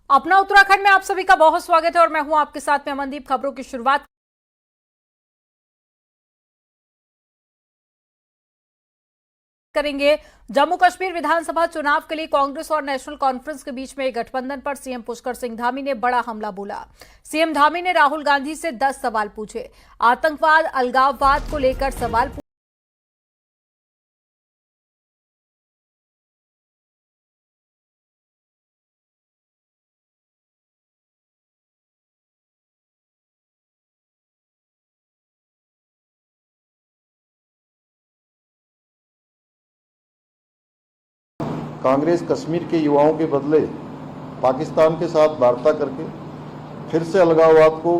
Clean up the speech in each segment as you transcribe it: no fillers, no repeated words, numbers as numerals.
अपना उत्तराखंड में आप सभी का बहुत स्वागत है और मैं हूं आपके साथ में अमनदीप। खबरों की शुरुआत करेंगे। जम्मू कश्मीर विधानसभा चुनाव के लिए कांग्रेस और नेशनल कॉन्फ्रेंस के बीच में गठबंधन पर सीएम पुष्कर सिंह धामी ने बड़ा हमला बोला। सीएम धामी ने राहुल गांधी से 10 सवाल पूछे। आतंकवाद, अलगाववाद को लेकर सवाल कांग्रेस कश्मीर के युवाओं के बदले पाकिस्तान के साथ वार्ता करके फिर से अलगाववाद को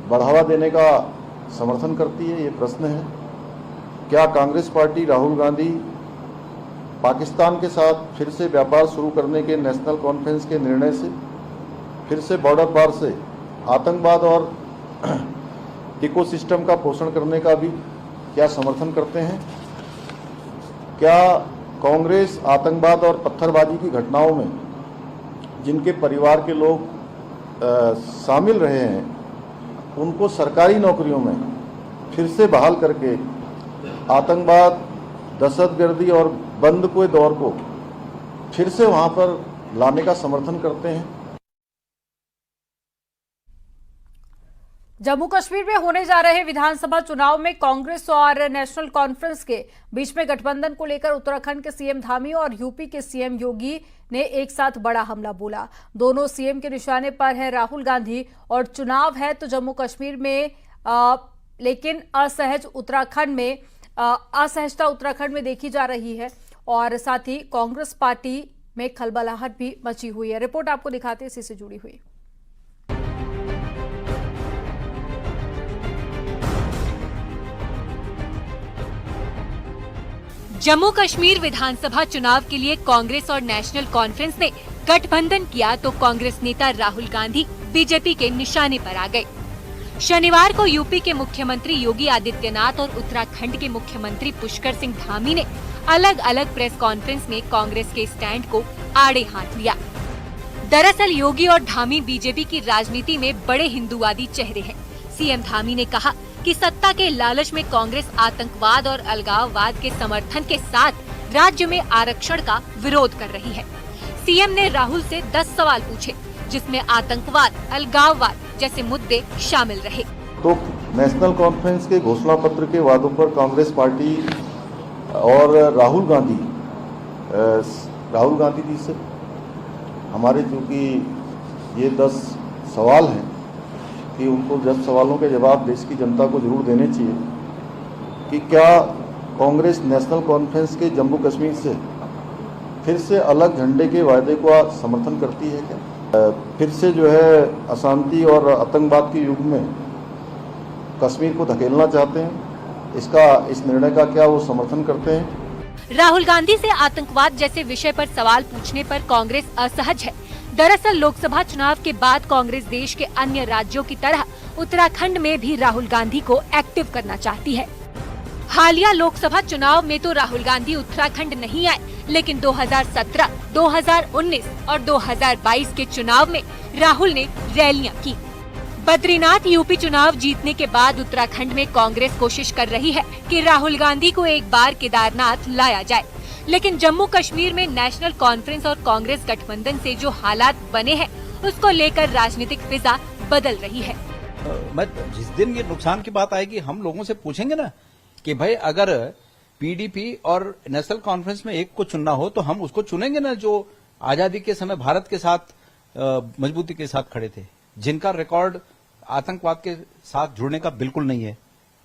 बढ़ावा देने का समर्थन करती है, ये प्रश्न है। क्या कांग्रेस पार्टी राहुल गांधी पाकिस्तान के साथ फिर से व्यापार शुरू करने के नेशनल कॉन्फ्रेंस के निर्णय से फिर से बॉर्डर पार से आतंकवाद और इकोसिस्टम का पोषण करने का भी क्या समर्थन करते हैं? क्या कांग्रेस आतंकवाद और पत्थरबाजी की घटनाओं में जिनके परिवार के लोग शामिल रहे हैं उनको सरकारी नौकरियों में फिर से बहाल करके आतंकवाद, दहशतगर्दी और बंद के दौर को फिर से वहां पर लाने का समर्थन करते हैं? जम्मू कश्मीर में होने जा रहे विधानसभा चुनाव में कांग्रेस और नेशनल कॉन्फ्रेंस के बीच में गठबंधन को लेकर उत्तराखंड के सीएम धामी और यूपी के सीएम योगी ने एक साथ बड़ा हमला बोला। दोनों सीएम के निशाने पर है राहुल गांधी और चुनाव है तो जम्मू कश्मीर में लेकिन असहजता उत्तराखंड में देखी जा रही है और साथ ही कांग्रेस पार्टी में खलबलाहट भी मची हुई है। रिपोर्ट आपको दिखाते हैं, इसी से जुड़ी हुई। जम्मू कश्मीर विधानसभा चुनाव के लिए कांग्रेस और नेशनल कॉन्फ्रेंस ने गठबंधन किया तो कांग्रेस नेता राहुल गांधी बीजेपी के निशाने पर आ गए। शनिवार को यूपी के मुख्यमंत्री योगी आदित्यनाथ और उत्तराखंड के मुख्यमंत्री पुष्कर सिंह धामी ने अलग अलग प्रेस कॉन्फ्रेंस में कांग्रेस के स्टैंड को आड़े हाथ लिया। दरअसल योगी और धामी बीजेपी की राजनीति में बड़े हिंदूवादी चेहरे हैं। सीएम धामी ने कहा कि सत्ता के लालच में कांग्रेस आतंकवाद और अलगाववाद के समर्थन के साथ राज्य में आरक्षण का विरोध कर रही है। सीएम ने राहुल से 10 सवाल पूछे जिसमें आतंकवाद, अलगाववाद जैसे मुद्दे शामिल रहे। तो नेशनल कॉन्फ्रेंस के घोषणा पत्र के वादों पर कांग्रेस पार्टी और राहुल गांधी जी से हमारे चूंकि ये 10 सवाल हैं कि उनको 10 सवालों के जवाब देश की जनता को जरूर देने चाहिए कि क्या कांग्रेस नेशनल कॉन्फ्रेंस के जम्मू कश्मीर से फिर से अलग झंडे के वायदे को समर्थन करती है? क्या फिर से जो है अशांति और आतंकवाद के युग में कश्मीर को धकेलना चाहते हैं? इस निर्णय का क्या वो समर्थन करते हैं? राहुल गांधी से आतंकवाद जैसे विषय पर सवाल पूछने पर कांग्रेस असहज है। दरअसल लोकसभा चुनाव के बाद कांग्रेस देश के अन्य राज्यों की तरह उत्तराखंड में भी राहुल गांधी को एक्टिव करना चाहती है। हालिया लोकसभा चुनाव में तो राहुल गांधी उत्तराखंड नहीं आए, लेकिन 2017, 2019 और 2022 के चुनाव में राहुल ने रैलियां की। बद्रीनाथ यूपी चुनाव जीतने के बाद उत्तराखंड में कांग्रेस कोशिश कर रही है कि राहुल गांधी को एक बार केदारनाथ लाया जाए, लेकिन जम्मू कश्मीर में नेशनल कॉन्फ्रेंस और कांग्रेस गठबंधन से जो हालात बने हैं उसको लेकर राजनीतिक फिजा बदल रही है। मैं जिस दिन ये नुकसान की बात आएगी हम लोगों से पूछेंगे ना कि भाई अगर पीडीपी और नेशनल कॉन्फ्रेंस में एक को चुनना हो तो हम उसको चुनेंगे ना जो आजादी के समय भारत के साथ मजबूती के साथ खड़े थे, जिनका रिकॉर्ड आतंकवाद के साथ जुड़ने का बिल्कुल नहीं है।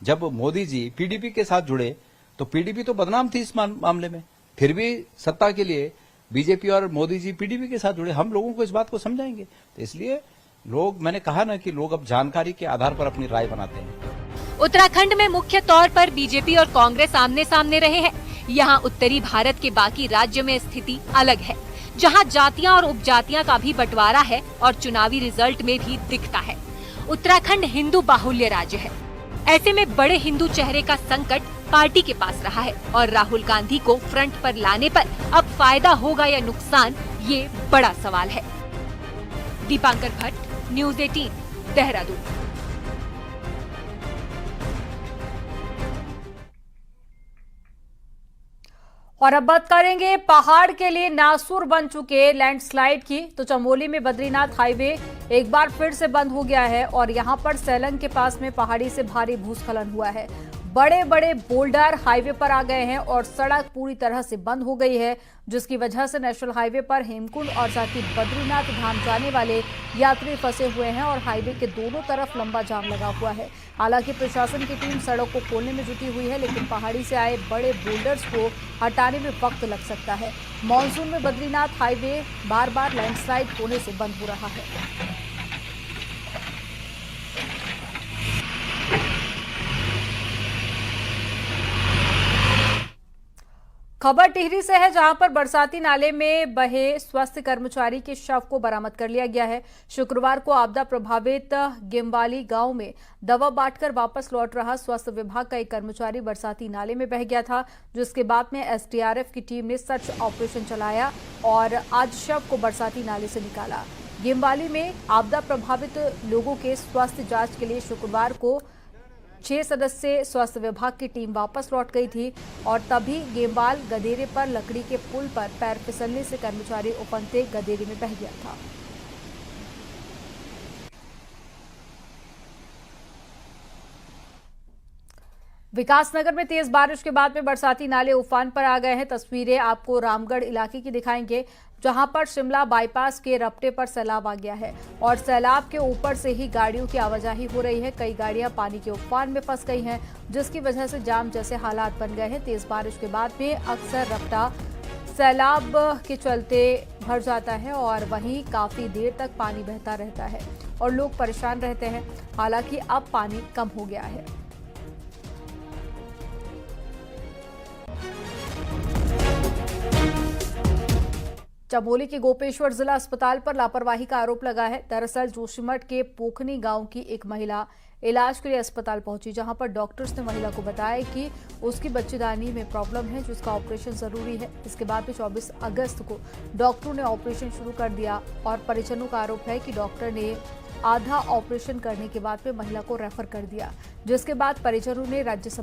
जब मोदी जी पीडीपी के साथ जुड़े तो पीडीपी तो बदनाम थी इस मामले में, फिर भी सत्ता के लिए बीजेपी और मोदी जी पीडीपी के साथ जुड़े। हम लोगों को इस बात को समझाएंगे तो इसलिए मैंने कहा ना कि लोग अब जानकारी के आधार पर अपनी राय बनाते हैं। उत्तराखंड में मुख्य तौर पर बीजेपी और कांग्रेस आमने सामने रहे हैं। यहाँ उत्तरी भारत के बाकी राज्य में स्थिति अलग है, जहाँ जातियाँ और उपजातियाँ का भी बंटवारा है और चुनावी रिजल्ट में भी दिखता है। उत्तराखंड हिंदू बाहुल्य राज्य है, ऐसे में बड़े हिंदू चेहरे का संकट पार्टी के पास रहा है और राहुल गांधी को फ्रंट पर लाने पर अब फायदा होगा या नुकसान, ये बड़ा सवाल है। दीपांकर भट्ट, न्यूज 18, देहरादून। और अब बात करेंगे पहाड़ के लिए नासूर बन चुके लैंडस्लाइड की। तो चमोली में बद्रीनाथ हाईवे एक बार फिर से बंद हो गया है और यहां पर सैलंग के पास में पहाड़ी से भारी भूस्खलन हुआ है। बड़े बड़े बोल्डर हाईवे पर आ गए हैं और सड़क पूरी तरह से बंद हो गई है, जिसकी वजह से नेशनल हाईवे पर हेमकुंड और साथ ही बद्रीनाथ धाम जाने वाले यात्री फंसे हुए हैं और हाईवे के दोनों तरफ लंबा जाम लगा हुआ है। हालांकि प्रशासन की टीम सड़क को खोलने में जुटी हुई है, लेकिन पहाड़ी से आए बड़े बोल्डर्स को हटाने में वक्त लग सकता है। मानसून में बद्रीनाथ हाईवे बार बार लैंडस्लाइड होने से बंद हो रहा है। खबर टिहरी से है, जहां पर बरसाती नाले में बहे स्वास्थ्य कर्मचारी के शव को बरामद कर लिया गया है। शुक्रवार को आपदा प्रभावित गेमवाली गांव में दवा बांटकर वापस लौट रहा स्वास्थ्य विभाग का एक कर्मचारी बरसाती नाले में बह गया था, जिसके बाद में एसडीआरएफ की टीम ने सर्च ऑपरेशन चलाया और आज शव को बरसाती नाले से निकाला। गेमवाली में आपदा प्रभावित लोगों के स्वास्थ्य जांच के लिए शुक्रवार को 6 सदस्यीय स्वास्थ्य विभाग की टीम वापस लौट गई थी और तभी गेमवाल गदेरे पर लकड़ी के पुल पर पैर फिसलने से कर्मचारी उफनते गदेरे में बह गया था। विकासनगर में तेज बारिश के बाद में बरसाती नाले उफान पर आ गए हैं। तस्वीरें आपको रामगढ़ इलाके की दिखाएंगे, जहां पर शिमला बाईपास के रपटे पर सैलाब आ गया है और सैलाब के ऊपर से ही गाड़ियों की आवाजाही हो रही है। कई गाड़ियां पानी के उफान में फंस गई हैं, जिसकी वजह से जाम जैसे हालात बन गए हैं। तेज बारिश के बाद में अक्सर रपटा सैलाब के चलते भर जाता है और वहीं काफी देर तक पानी बहता रहता है और लोग परेशान रहते हैं। हालांकि अब पानी कम हो गया है। चमोली के गोपेश्वर जिला अस्पताल पर लापरवाही का आरोप लगा है। दरअसल जोशीमठ के पोखनी गांव की एक महिला इलाज के लिए अस्पताल पहुंची, जहां पर डॉक्टर्स ने महिला को बताया कि उसकी बच्चेदानी में प्रॉब्लम है, जिसका ऑपरेशन जरूरी है। इसके बाद में 24 अगस्त को डॉक्टरों ने ऑपरेशन शुरू कर दिया और परिजनों का आरोप है कि डॉक्टर ने आधा ऑपरेशन करने के बाद में महिला को रेफर कर दिया, जिसके बाद परिजनों ने राज्य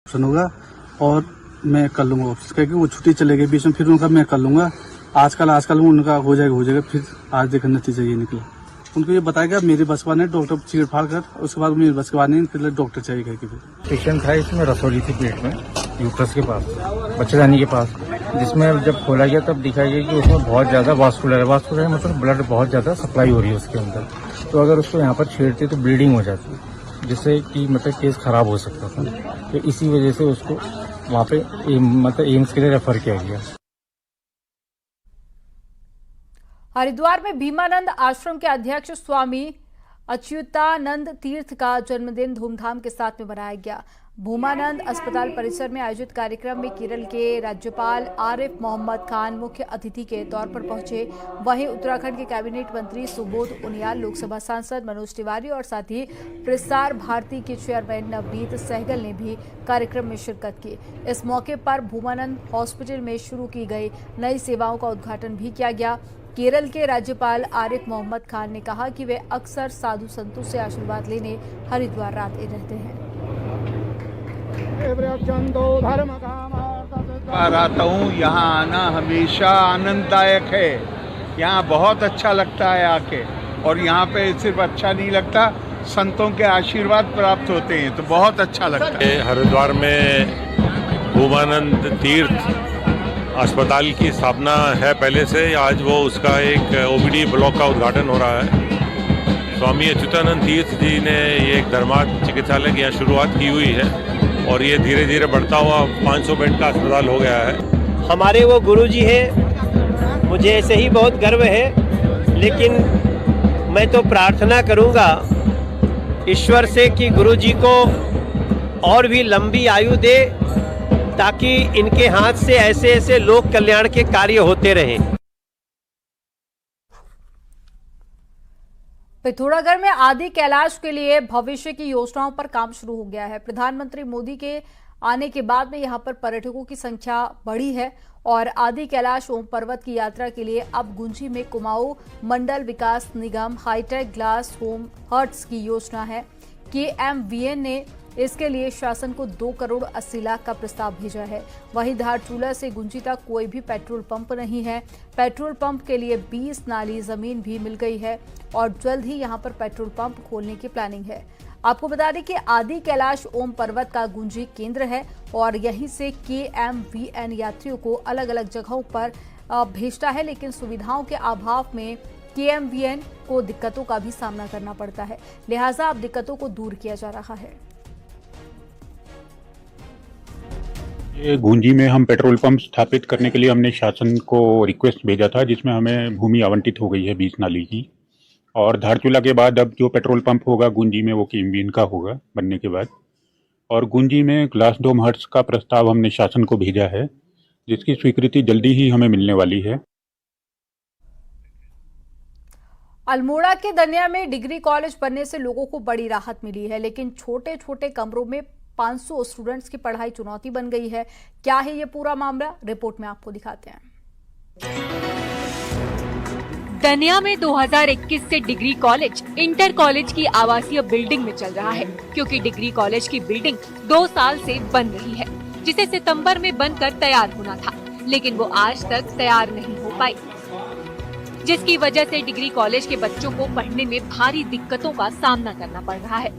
होगा और मैं कर लूंगा ऑफिस, क्योंकि वो छुट्टी चले गए बीच में। फिर उनका मैं कर लूंगा आजकल उनका हो जाएगा। फिर आज देखकर नतीजा ये निकला। उनको ये बताया गया मेरी बस का नहीं, डॉक्टर चीड़ फाड़ कर, उसके बाद मेरी बस का नहीं, फिर डॉक्टर चाहिए कि फिर पेशेंट था, इसमें रसोली थी पेट में, यूट्रस के पास, बच्चेदानी के पास, जिसमें जब खोला गया तब दिखाई गया कि उसमें बहुत ज्यादा वास्कुलर मतलब ब्लड बहुत ज्यादा सप्लाई हो रही है उसके अंदर। तो अगर उसको यहाँ पर छेड़ते तो ब्लीडिंग हो जाती, जिससे कि मतलब केस खराब हो सकता था। तो इसी वजह से उसको वहाँ पे एम्स के लिए रेफर किया गया। हरिद्वार में भीमानंद आश्रम के अध्यक्ष स्वामी अच्युतानंद तीर्थ का जन्मदिन धूमधाम के साथ में मनाया गया। भूमानंद अस्पताल परिसर में आयोजित कार्यक्रम में केरल के राज्यपाल आरिफ मोहम्मद खान मुख्य अतिथि के तौर पर पहुंचे। वहीं उत्तराखंड के कैबिनेट मंत्री सुबोध उनियाल, लोकसभा सांसद मनोज तिवारी और साथ ही प्रसार भारती के चेयरमैन नवनीत सहगल ने भी कार्यक्रम में शिरकत की। इस मौके पर भूमानंद हॉस्पिटल में शुरू की गई नई सेवाओं का उद्घाटन भी किया गया। केरल के राज्यपाल आरिफ मोहम्मद खान ने कहा कि वे अक्सर साधु संतों से आशीर्वाद लेने हरिद्वार आते रहते हैं। आता हूँ, यहाँ आना हमेशा आनंददायक है। यहाँ बहुत अच्छा लगता है आके, और यहाँ पे सिर्फ अच्छा नहीं लगता, संतों के आशीर्वाद प्राप्त होते हैं, तो बहुत अच्छा लगता है। हरिद्वार में भूमानंद तीर्थ अस्पताल की स्थापना है पहले से। आज वो उसका एक ओपीडी ब्लॉक का उद्घाटन हो रहा है। स्वामी अच्युतानंद तीर्थ जी ने ये एक धर्मार्थ चिकित्सालय की यहाँ शुरुआत की हुई है और ये धीरे धीरे बढ़ता हुआ 500 बेड का अस्पताल हो गया है। हमारे वो गुरु जी हैं, मुझे ऐसे ही बहुत गर्व है। लेकिन मैं तो प्रार्थना करूंगा ईश्वर से कि गुरु जी को और भी लंबी आयु दे ताकि इनके हाथ से ऐसे ऐसे लोक कल्याण के कार्य होते रहें। पिथौरागढ़ में आदि कैलाश के लिए भविष्य की योजनाओं पर काम शुरू हो गया है। प्रधानमंत्री मोदी के आने के बाद में यहां पर पर्यटकों की संख्या बढ़ी है और आदि कैलाश ओम पर्वत की यात्रा के लिए अब गुंजी में कुमाऊं मंडल विकास निगम हाईटेक ग्लास होम हर्ट्स की योजना है। KMVN ने इसके लिए शासन को 2 करोड़ 80 लाख का प्रस्ताव भेजा है। वहीं धारचूला से गुंजी तक कोई भी पेट्रोल पंप नहीं है। पेट्रोल पंप के लिए 20 नाली जमीन भी मिल गई है और जल्द ही यहां पर पेट्रोल पंप खोलने की प्लानिंग है। आपको बता दें कि आदि कैलाश ओम पर्वत का गुंजी केंद्र है और यहीं से KMVN यात्रियों को अलग अलग जगहों पर भेजता है, लेकिन सुविधाओं के अभाव में KMVN को दिक्कतों का भी सामना करना पड़ता है। लिहाजा अब दिक्कतों को दूर किया जा रहा है। ये गुंजी में हम पेट्रोल पंप स्थापित करने के लिए हमने शासन को रिक्वेस्ट भेजा था, जिसमें हमें भूमि आवंटित हो गई है 20 नाली की। और धारचूला के बाद अब जो पेट्रोल पंप होगा गुंजी में वो KMVN का होगा बनने के बाद। और गुंजी में ग्लास डोम हट्स का प्रस्ताव हमने शासन को भेजा है, जिसकी स्वीकृति जल्दी ही हमें मिलने वाली है। अल्मोड़ा के दनिया में डिग्री कॉलेज बनने से लोगों को बड़ी राहत मिली है, लेकिन छोटे छोटे कमरों में 500 स्टूडेंट्स की पढ़ाई चुनौती बन गई है। क्या है ये पूरा मामला, रिपोर्ट में आपको दिखाते हैं। दनिया में 2021 से डिग्री कॉलेज इंटर कॉलेज की आवासीय बिल्डिंग में चल रहा है, क्योंकि डिग्री कॉलेज की बिल्डिंग 2 साल से बन रही है, जिसे सितंबर में बनकर तैयार होना था, लेकिन वो आज तक तैयार नहीं हो पाई, जिसकी वजह से डिग्री कॉलेज के बच्चों को पढ़ने में भारी दिक्कतों का सामना करना पड़ रहा है।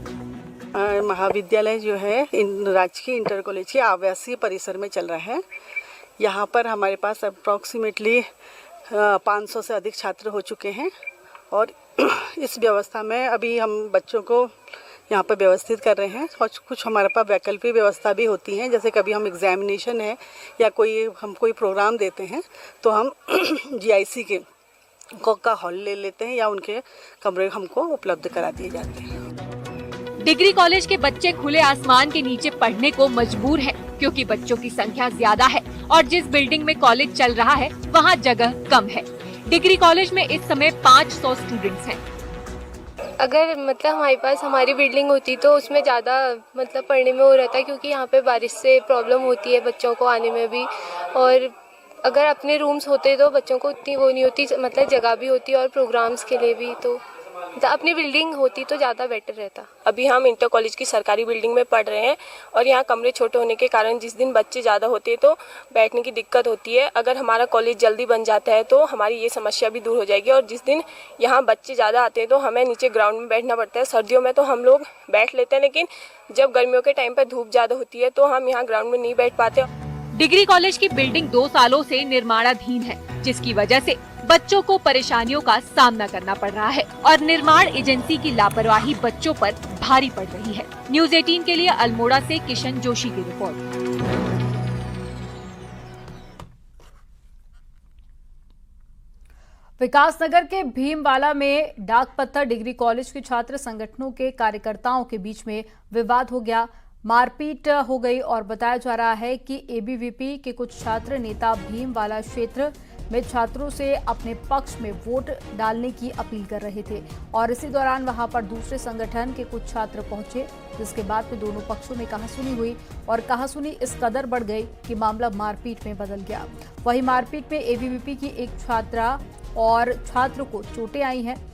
महाविद्यालय जो है राजकीय इंटर कॉलेज के आवासीय परिसर में चल रहा है। यहाँ पर हमारे पास अप्रॉक्सीमेटली 500 से अधिक छात्र हो चुके हैं और इस व्यवस्था में अभी हम बच्चों को यहाँ पर व्यवस्थित कर रहे हैं। और कुछ हमारे पास वैकल्पिक व्यवस्था भी होती हैं, जैसे कभी हम एग्जामिनेशन है या हम कोई प्रोग्राम देते हैं तो हम GIC के का हॉल ले लेते हैं या उनके कमरे हमको उपलब्ध करा दिए जाते हैं। डिग्री कॉलेज के बच्चे खुले आसमान के नीचे पढ़ने को मजबूर हैं, क्योंकि बच्चों की संख्या ज्यादा है और जिस बिल्डिंग में कॉलेज चल रहा है वहाँ जगह कम है। डिग्री कॉलेज में इस समय 500 स्टूडेंट्स हैं। अगर हमारे पास हमारी बिल्डिंग होती तो उसमें ज़्यादा पढ़ने में हो रहता, क्योंकि यहाँ पे बारिश से प्रॉब्लम होती है बच्चों को आने में भी, और अगर अपने रूम्स होते तो बच्चों को उतनी वो नहीं होती, जगह भी होती और प्रोग्राम्स के लिए भी, तो अपनी बिल्डिंग होती तो ज़्यादा बेटर रहता। अभी हम इंटर कॉलेज की सरकारी बिल्डिंग में पढ़ रहे हैं और यहाँ कमरे छोटे होने के कारण जिस दिन बच्चे ज़्यादा होते हैं तो बैठने की दिक्कत होती है। अगर हमारा कॉलेज जल्दी बन जाता है तो हमारी ये समस्या भी दूर हो जाएगी। और जिस दिन यहाँ बच्चे ज़्यादा आते हैं तो हमें नीचे ग्राउंड में बैठना पड़ता है। सर्दियों में तो हम लोग बैठ लेते हैं, लेकिन जब गर्मियों के टाइम पर धूप ज़्यादा होती है तो हम यहाँ ग्राउंड में नहीं बैठ पाते। डिग्री कॉलेज की बिल्डिंग 2 सालों से निर्माणाधीन है, जिसकी वजह से बच्चों को परेशानियों का सामना करना पड़ रहा है और निर्माण एजेंसी की लापरवाही बच्चों पर भारी पड़ रही है। न्यूज़ 18 के लिए अल्मोड़ा से किशन जोशी की रिपोर्ट। विकासनगर के भीमवाला में डाक पत्थर डिग्री कॉलेज के छात्र संगठनों के कार्यकर्ताओं के बीच में विवाद हो गया, मारपीट हो गई और बताया जा रहा है कि ABVP के कुछ छात्र नेता भीमवाला क्षेत्र में छात्रों से अपने पक्ष में वोट डालने की अपील कर रहे थे और इसी दौरान वहां पर दूसरे संगठन के कुछ छात्र पहुंचे, जिसके बाद में दोनों पक्षों में कहासुनी हुई और कहासुनी इस कदर बढ़ गई कि मामला मारपीट में बदल गया। वहीं मारपीट में ABVP की एक छात्रा और छात्र को चोटें आई हैं।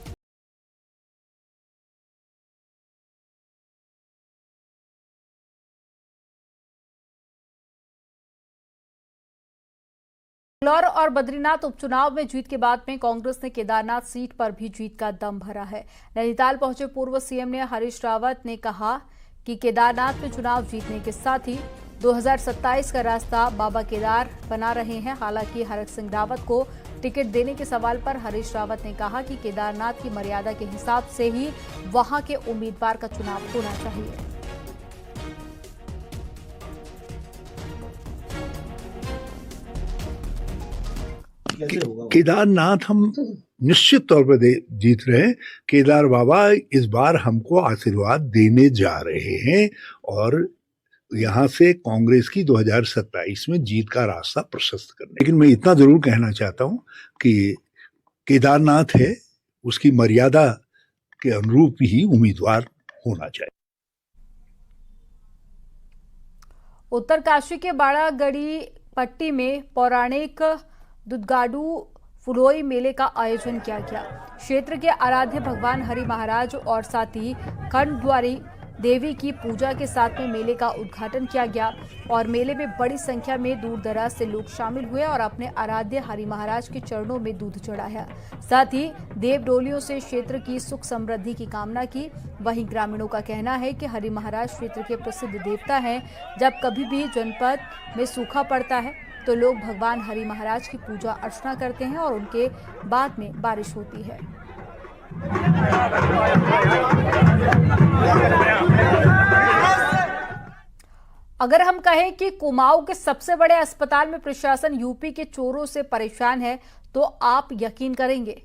इंदौर और बद्रीनाथ उपचुनाव में जीत के बाद में कांग्रेस ने केदारनाथ सीट पर भी जीत का दम भरा है। नैनीताल पहुंचे पूर्व CM ने हरीश रावत ने कहा कि केदारनाथ में चुनाव जीतने के साथ ही 2027 का रास्ता बाबा केदार बना रहे हैं। हालांकि हरक सिंह रावत को टिकट देने के सवाल पर हरीश रावत ने कहा कि केदारनाथ की मर्यादा के हिसाब से ही वहां के उम्मीदवार का चुनाव होना चाहिए। केदारनाथ हम निश्चित तौर पर जीत रहे हैं। केदार बाबा इस बार हमको आशीर्वाद देने जा रहे हैं और यहाँ से कांग्रेस की 2027 में जीत का रास्ता प्रशस्त करने। लेकिन मैं इतना जरूर कहना चाहता हूँ कि केदारनाथ है, उसकी मर्यादा के अनुरूप ही उम्मीदवार होना चाहिए। उत्तरकाशी के बाड़ागढ़ी पट्टी में पौराणिक दुधगाडू फुलोई मेले का आयोजन किया गया। क्षेत्र के आराध्य भगवान हरि महाराज और साथ ही खंडद्वारी देवी की पूजा के साथ में मेले का उद्घाटन किया गया और मेले में बड़ी संख्या में दूर दराज से लोग शामिल हुए और अपने आराध्य हरि महाराज के चरणों में दूध चढ़ाया। साथ ही देव डोलियों से क्षेत्र की सुख समृद्धि की कामना की। वहीं ग्रामीणों का कहना है कि हरि महाराज क्षेत्र के प्रसिद्ध देवता हैं। जब कभी भी जनपद में सूखा पड़ता है तो लोग भगवान हरि महाराज की पूजा अर्चना करते हैं और उनके बाद में बारिश होती है। अगर हम कहें कि कुमाऊं के सबसे बड़े अस्पताल में प्रशासन यूपी के चोरों से परेशान है तो आप यकीन करेंगे,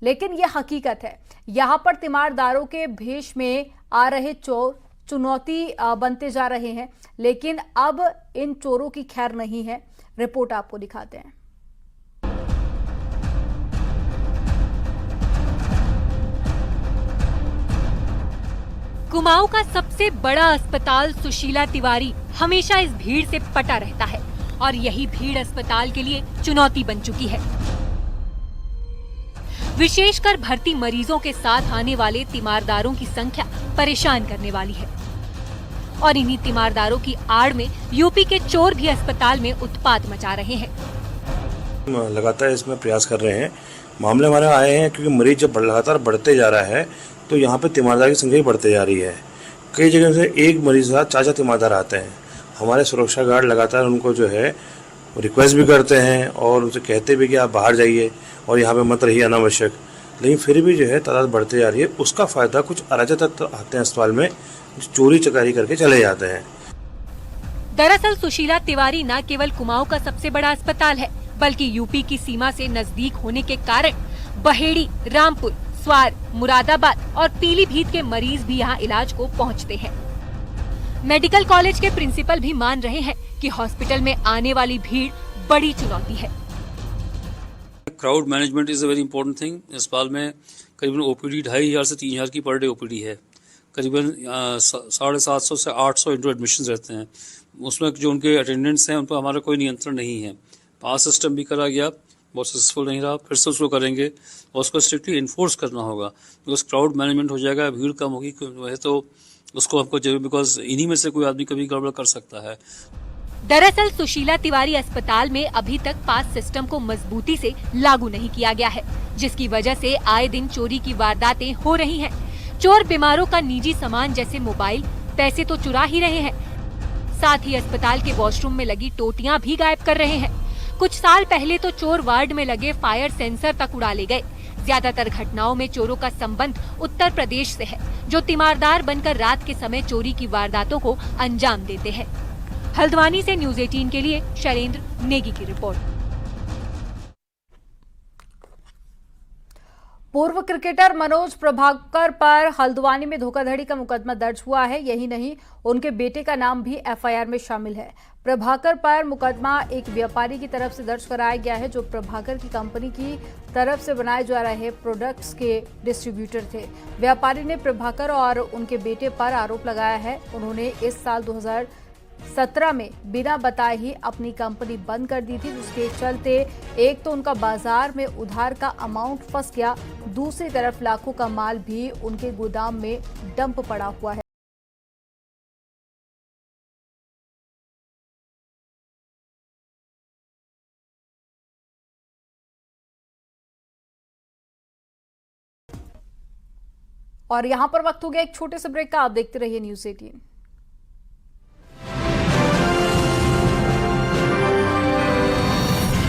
लेकिन यह हकीकत है। यहां पर तीमारदारों के भेष में आ रहे चोर चुनौती बनते जा रहे हैं, लेकिन अब इन चोरों की खैर नहीं है। रिपोर्ट आपको दिखाते हैं। कुमाऊं का सबसे बड़ा अस्पताल सुशीला तिवारी हमेशा इस भीड़ से पटा रहता है और यही भीड़ अस्पताल के लिए चुनौती बन चुकी है। विशेषकर भर्ती मरीजों के साथ आने वाले तीमारदारों की संख्या परेशान करने वाली है और इन्हीं तीमारदारों की आड़ में यूपी के चोर भी अस्पताल में उत्पात मचा रहे हैं। लगातार इसमें प्रयास कर रहे हैं। मामले हमारे आए हैं क्योंकि मरीज जब लगातार बढ़ते जा रहा है तो यहाँ पे तीमारदार की संख्या बढ़ते जा रही है। कई जगह से एक मरीज के साथ 4-4 तीमारदार आते हैं। हमारे सुरक्षा गार्ड लगातार उनको जो है रिक्वेस्ट भी करते हैं और उनसे कहते भी कि आप बाहर जाइए और यहाँ पे मत रहिए अनावश्यक, लेकिन फिर भी जो है तादाद बढ़ते जा रही है। उसका फायदा कुछ अराजक तत्व आते हैं अस्पताल में, चोरी चकारी करके चले जाते हैं। दरअसल सुशीला तिवारी न केवल कुमाऊं का सबसे बड़ा अस्पताल है, बल्कि यूपी की सीमा से नजदीक होने के कारण बहेड़ी, रामपुर, स्वार, मुरादाबाद और पीलीभीत के मरीज भी यहाँ इलाज को पहुँचते हैं। मेडिकल कॉलेज के प्रिंसिपल भी मान रहे हैं कि हॉस्पिटल में आने वाली भीड़ बड़ी चुनौती है। Crowd management is a very important thing. अस्पताल में करीबन ओपीडी 2500 से 3000 की पर डे ओपीडी है। करीबन 750 से 800 इंटू एडमिशन रहते हैं। उसमें जो उनके अटेंडेंट्स हैं उन पर हमारा कोई नियंत्रण नहीं है। पास सिस्टम भी करा गया, बहुत सक्सेसफुल नहीं रहा, फिर से उसको करेंगे और उसको स्ट्रिक्टली इन्फोर्स करना होगा। बिकॉज क्राउड मैनेजमेंट हो जाएगा, भीड़ कम होगी है तो उसको हमको जरूर, बिकॉज इन्हीं में से कोई आदमी कभी गड़बड़ कर सकता है। दरअसल सुशीला तिवारी अस्पताल में अभी तक पास सिस्टम को मजबूती से लागू नहीं किया गया है, जिसकी वजह से आए दिन चोरी की वारदातें हो रही हैं। चोर बीमारों का निजी सामान जैसे मोबाइल, पैसे तो चुरा ही रहे हैं, साथ ही अस्पताल के वॉशरूम में लगी टोटियां भी गायब कर रहे हैं। कुछ साल पहले तो चोर वार्ड में लगे फायर सेंसर तक उड़ा ले गए। ज्यादातर घटनाओं में चोरों का संबंध उत्तर प्रदेश से है, जो तीमारदार बनकर रात के समय चोरी की वारदातों को अंजाम देते हैं। हल्द्वानी से न्यूज 18 के लिए शैलेंद्र नेगी की रिपोर्ट। पूर्व क्रिकेटर मनोज प्रभाकर पर हल्द्वानी में धोखाधड़ी का मुकदमा दर्ज हुआ है। यही नहीं, उनके बेटे का नाम भी एफआईआर में शामिल है। प्रभाकर पर मुकदमा एक व्यापारी की तरफ से दर्ज कराया गया है, जो प्रभाकर की कंपनी की तरफ से बनाए जा रहे प्रोडक्ट्स के डिस्ट्रीब्यूटर थे। व्यापारी ने प्रभाकर और उनके बेटे पर आरोप लगाया है। उन्होंने इस साल 2017 में बिना बताए ही अपनी कंपनी बंद कर दी थी, जिसके चलते एक तो उनका बाजार में उधार का अमाउंट फंस गया, दूसरी तरफ लाखों का माल भी उनके गोदाम में डंप पड़ा हुआ है। और यहां पर वक्त हो गया एक छोटे से ब्रेक का। आप देखते रहिए न्यूज 18।